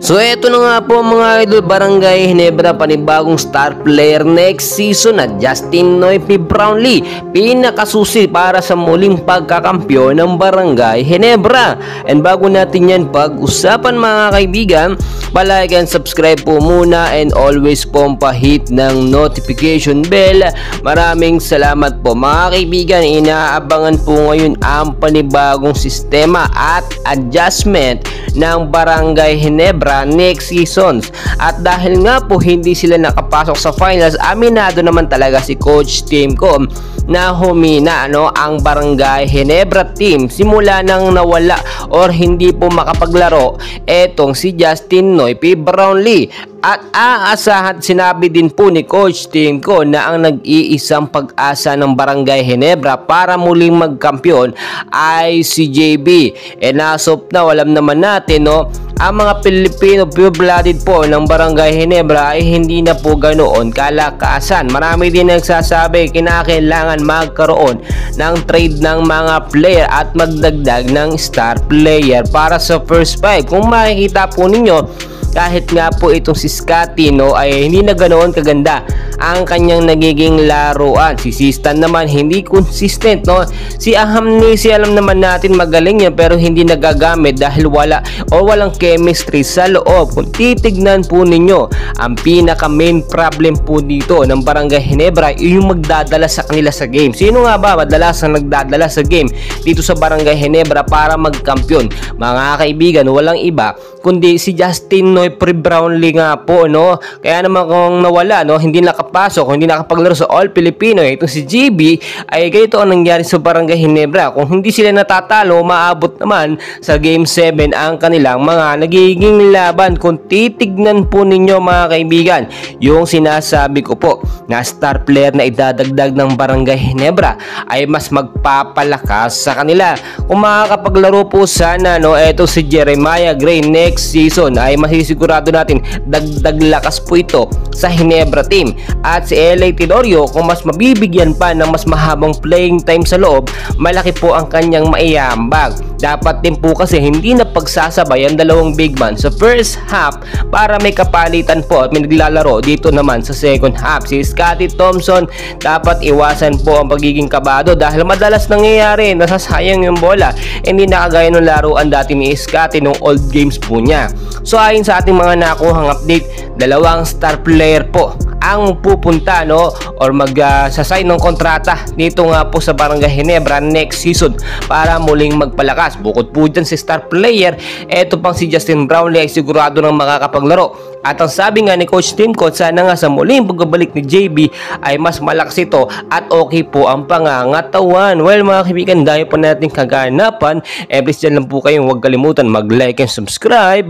So eto na nga po mga idol, Barangay Ginebra, panibagong star player next season na Justin Noype Brownlee, pinakasusi para sa muling pagkakampyon ng Barangay Ginebra. And bago natin yan pag-usapan mga kaibigan, palike and subscribe po muna and always po pahit ng notification bell. Maraming salamat po mga kaibigan. Inaabangan po ngayon ang panibagong sistema at adjustment ng Barangay Ginebra next seasons. At dahil nga po hindi sila nakapasok sa finals, aminado naman talaga si Coach Timco na humina ang Barangay Ginebra team simula nang nawala or hindi po makapaglaro etong si Justin Noype Brownlee. At aasahan, sinabi din po ni Coach Timco na ang nag-iisang pag-asa ng Barangay Ginebra para muling magkampiyon ay si JB. And as of now, alam naman natin ang mga Pilipino pure-blooded po ng Barangay Ginebra ay hindi na po ganoon kalakasan. Marami din nagsasabi kinakailangan magkaroon ng trade ng mga player at magdagdag ng star player para sa first five. Kung makikita po ninyo, kahit nga po itong si Scotty ay hindi na ganoon kaganda ang kanyang nagiging laruan. Si Sistan naman hindi consistent Si Ahamnesi, alam naman natin magaling yan pero hindi nagagamit dahil walang chemistry sa loob. Kung titignan po ninyo, ang pinaka main problem po dito ng Barangay Ginebra ay yung magdadala sa kanila sa game. Sino nga ba madalas ang nagdadala sa game dito sa Barangay Ginebra para magkampiyon? Mga kaibigan, walang iba kundi si Justin Noype Brownlee nga po, Kaya naman kung nawala, hindi nakapasok, hindi nakapaglaro sa All Filipino, itong si GB, ay ganito ang nangyari sa Barangay Ginebra. Kung hindi sila natatalo, maabot naman sa Game 7 ang kanilang mga nagiging laban. Kung titignan po ninyo mga kaibigan, yung sinasabi ko po na star player na idadagdag ng Barangay Ginebra ay mas magpapalakas sa kanila. Kung makakapaglaro po sana, eto si Jeremiah Gray next season ay masisigurado natin dagdag lakas po ito sa Ginebra team. At si LA Tenorio, kung mas mabibigyan pa ng mas mahabang playing time sa loob, malaki po ang kanyang maiambag. Dapat din po kasi hindi na pagsasabay ang dalawang big man sa first half para may kapalitan po at may naglalaro dito naman sa second half. Si Scotty Thompson, dapat iwasan po ang pagiging kabado dahil madalas nangyayari nasasayang yung bola. Hindi nakagaya ng laruan dati ni Scotty nung old games po niya. So ayon sa ating mga nakuhang update, dalawang star player po ang pupunta or mag-sasign ng kontrata dito nga po sa Barangay Ginebra next season para muling magpalakas. Bukod po dyan si star player, eto pang si Justin Brownlee ay sigurado ng makakapaglaro. At ang sabi nga ni Coach Timco, sana nga sa muling pagbabalik ni JB ay mas malakas ito at okay po ang pangangatawan. Well mga kaibigan, dahil po natin kaganapan, please dyan lang po kayong huwag kalimutan mag-like and subscribe.